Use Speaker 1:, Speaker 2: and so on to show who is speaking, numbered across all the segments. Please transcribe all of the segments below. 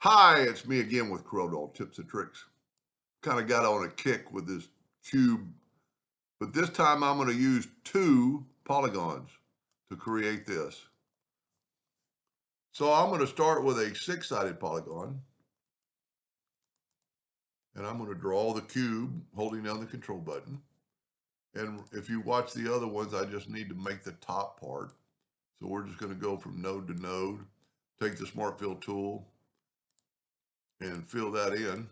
Speaker 1: Hi, it's me again with Corel Tips and Tricks. Kind of got on a kick with this cube, but this time I'm going to use two polygons to create this. So I'm going to start with a six-sided polygon, and I'm going to draw the cube holding down the control button. And if you watch the other ones, I just need to make the top part. So we're just going to go from node to node, take the Smart Fill tool and fill that in,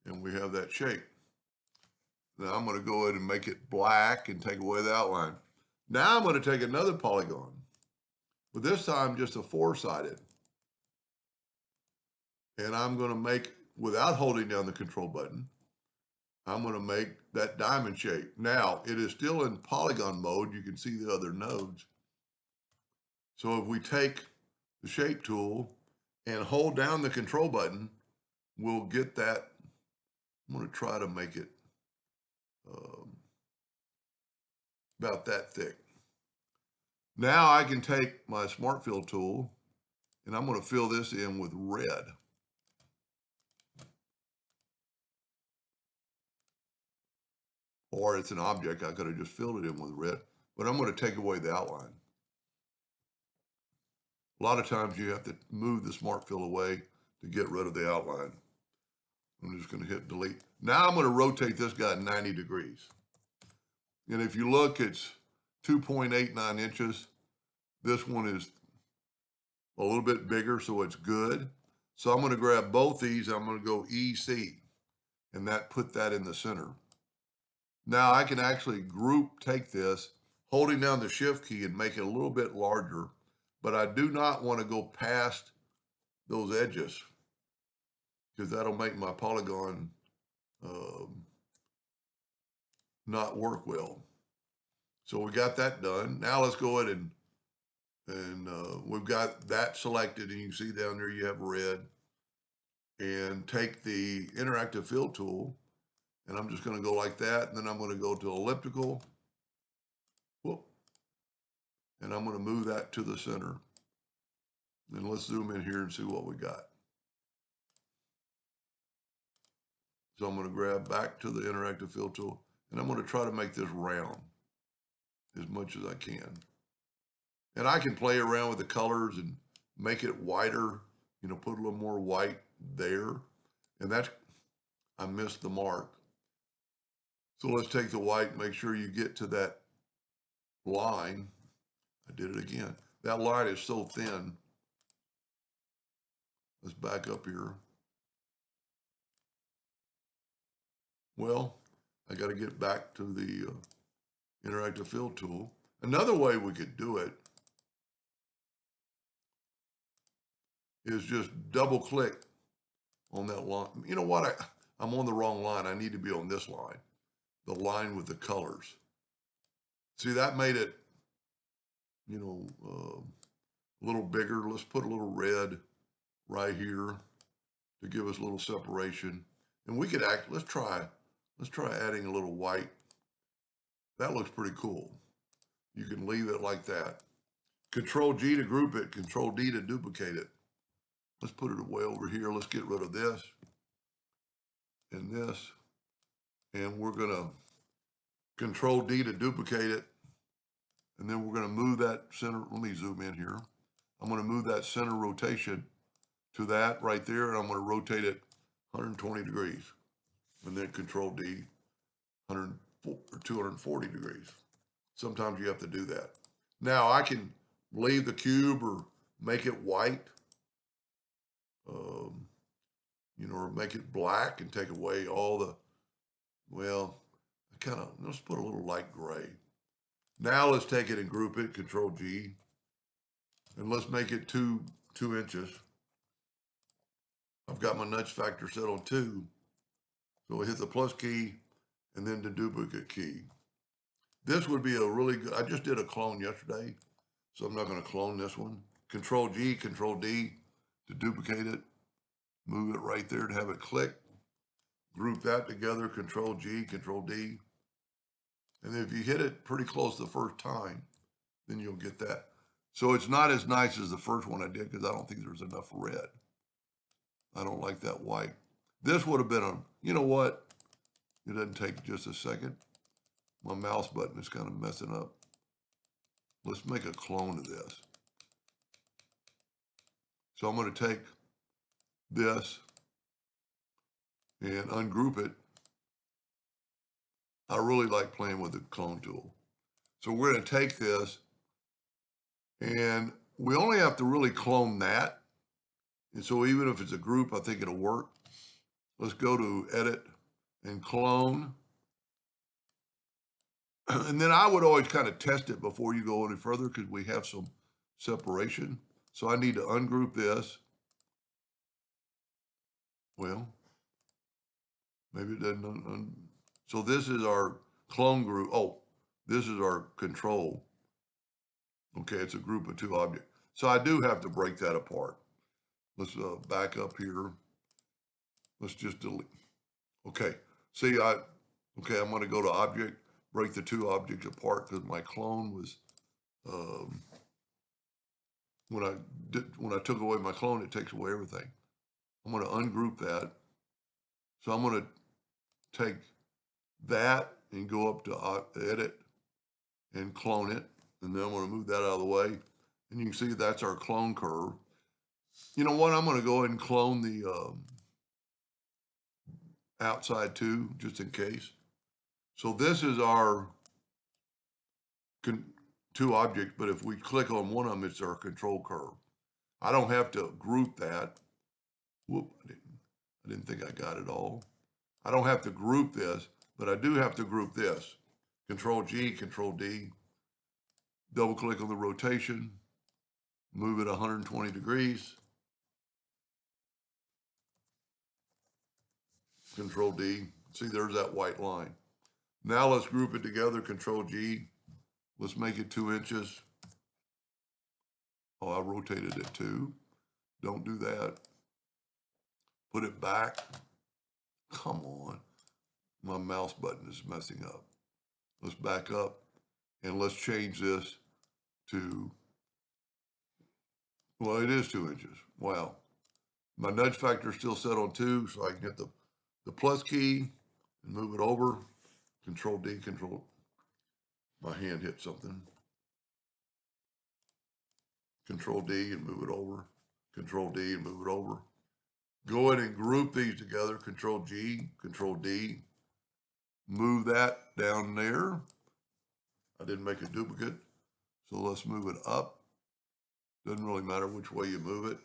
Speaker 1: and we have that shape. Now I'm going to go ahead and make it black and take away the outline. Now I'm going to take another polygon, but this time just a four-sided. And I'm going to make, without holding down the control button, I'm going to make that diamond shape. Now, it is still in polygon mode. You can see the other nodes. So if we take the shape tool and hold down the control button, we'll get that. I'm going to try to make it about that thick. Now I can take my Smart Fill tool and I'm going to fill this in with red. Or it's an object, I could have just filled it in with red, but I'm going to take away the outline. A lot of times you have to move the Smart Fill away to get rid of the outline. I'm just going to hit delete. Now I'm going to rotate this guy 90 degrees. And if you look, it's 2.89 inches. This one is a little bit bigger, so it's good. So I'm going to grab both these. I'm going to go EC, and that put that in the center. Now I can actually take this, holding down the shift key and make it a little bit larger, but I do not want to go past those edges because that'll make my polygon not work well. So we got that done. Now let's go ahead and we've got that selected, and you can see down there you have red. And take the interactive fill tool, and I'm just going to go like that, and then I'm going to go to elliptical. Whoop. And I'm going to move that to the center. Then let's zoom in here and see what we got. So I'm going to grab back to the interactive fill tool, and I'm going to try to make this round as much as I can. And I can play around with the colors and make it whiter, put a little more white there. And I missed the mark. So let's take the white, make sure you get to that line. I did it again. That line is so thin. Let's back up here. Well, I got to get back to the interactive fill tool. Another way we could do it is just double click on that line. You know what? I'm on the wrong line. I need to be on this line, the line with the colors. See, that made it, a little bigger. Let's put a little red right here to give us a little separation. And we could let's try adding a little white. That looks pretty cool. You can leave it like that. Control G to group it, Control D to duplicate it. Let's put it way over here. Let's get rid of this and this. And we're going to Control D to duplicate it. And then we're going to move that center. Let me zoom in here. I'm going to move that center rotation to that right there. And I'm going to rotate it 120 degrees. And then Control D, 240 degrees. Sometimes you have to do that. Now I can leave the cube or make it white, or make it black and take away all the, let's put a little light gray. Now let's take it and group it, Control G, and let's make it 2 inches. I've got my nudge factor set on 2. So I hit the plus key and then the duplicate key. This would be a really good, I just did a clone yesterday, so I'm not going to clone this one. Control G, Control D to duplicate it. Move it right there to have it click. Group that together, Control G, Control D. And if you hit it pretty close the first time, then you'll get that. So it's not as nice as the first one I did because I don't think there's enough red. I don't like that white. This would have been a, you know what? It doesn't take just a second. My mouse button is kind of messing up. Let's make a clone of this. So I'm going to take this and ungroup it. I really like playing with the clone tool. So we're going to take this, and we only have to really clone that. And so even if it's a group, I think it'll work. Let's go to edit and clone. And then I would always kind of test it before you go any further because we have some separation. So I need to ungroup this. Well, maybe it doesn't. So this is our clone group. Oh, this is our control. Okay, it's a group of two objects. So I do have to break that apart. Let's back up here. Let's just delete. Okay, see, okay, I'm going to go to object, break the two objects apart because my clone was, when I took away my clone, it takes away everything. I'm going to ungroup that. So I'm going to take that and go up to edit and clone it. And then I'm going to move that out of the way. And you can see that's our clone curve. You know what? I'm going to go ahead and clone the outside too, just in case. So this is our two objects, but if we click on one of them, it's our control curve. I don't have to group that. Whoop, I didn't think I got it all. I don't have to group this, but I do have to group this. Control G, Control D, double click on the rotation, move it 120 degrees, Control D. See, there's that white line. Now let's group it together, Control G. Let's make it 2 inches. Oh, I rotated it too. Don't do that. Put it back. Come on. My mouse button is messing up. Let's back up and let's change this to, well, it is 2 inches. Wow. My nudge factor is still set on 2, so I can hit the plus key and move it over. Control D, Control. My hand hit something. Control D and move it over. Control D and move it over. Go ahead and group these together. Control G, Control D. Move that down there. I didn't make a duplicate, so let's move it up. Doesn't really matter which way you move it.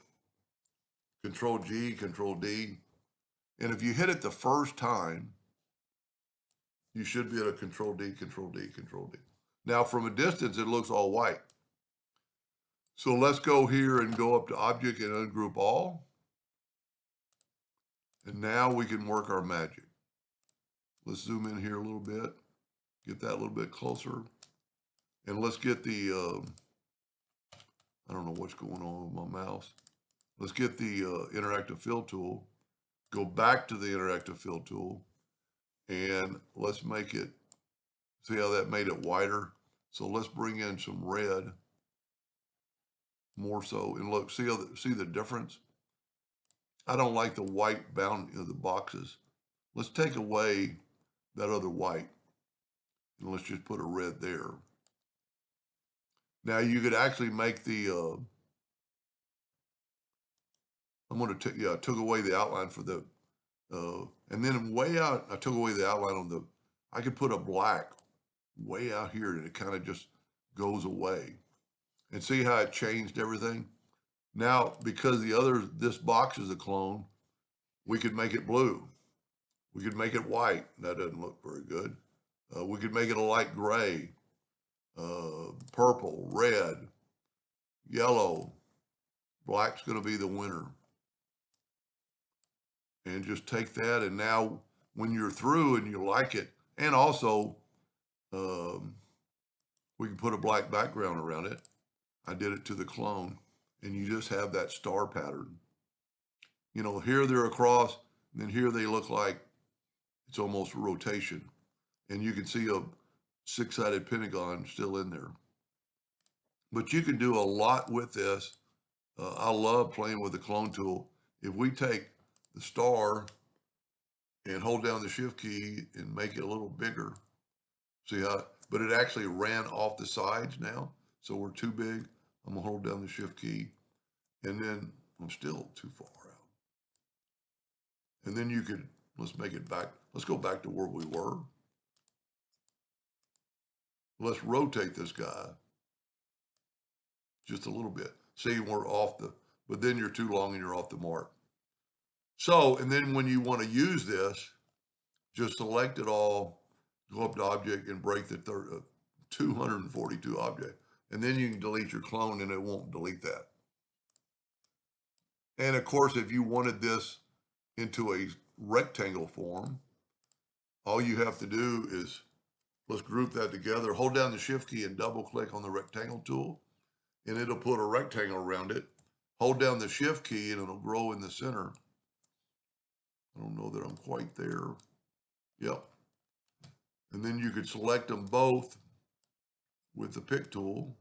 Speaker 1: Control G, Control D. And if you hit it the first time, you should be at a Control D, Control D, Control D. Now from a distance, it looks all white. So let's go here and go up to Object and Ungroup All. And now we can work our magic. Let's zoom in here a little bit, get that a little bit closer. And let's get the, I don't know what's going on with my mouse. Let's get the interactive fill tool, go back to the interactive fill tool, and let's make it, see how that made it whiter? So let's bring in some red, more so, and look, see the difference? I don't like the white bound, the boxes. Let's take away that other white, and let's just put a red there. Now you could actually make the, I'm going to take, yeah, I took away the outline for the, and then way out, I took away the outline on the, I could put a black way out here and it kind of just goes away. And see how it changed everything? Now, because this box is a clone, we could make it blue. We could make it white. That doesn't look very good. We could make it a light gray, purple, red, yellow. Black's going to be the winner. And just take that, and now when you're through and you like it, and also we can put a black background around it. I did it to the clone, and you just have that star pattern. You know, here they're across, and then here they look like it's almost a rotation. And you can see a 6-sided pentagon still in there. But you can do a lot with this. I love playing with the clone tool. If we take the star and hold down the shift key and make it a little bigger. See how, but it actually ran off the sides now. So we're too big. I'm gonna hold down the shift key and then I'm still too far out. And then you could, let's make it back. Let's go back to where we were. Let's rotate this guy just a little bit. See, we're off the, but then you're too long and you're off the mark. So, and then when you want to use this, just select it all, go up to object and break the 242 object. And then you can delete your clone and it won't delete that. And of course, if you wanted this into a rectangle form, all you have to do is, let's group that together, hold down the shift key and double click on the rectangle tool, and it'll put a rectangle around it. Hold down the shift key and it'll grow in the center. I don't know that I'm quite there. Yep. And then you could select them both with the pick tool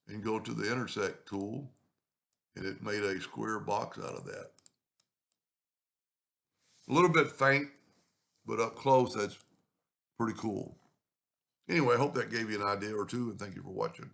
Speaker 1: and go to the intersect tool, and it made a square box out of that. A little bit faint, but up close, that's pretty cool. Anyway, I hope that gave you an idea or two, and thank you for watching.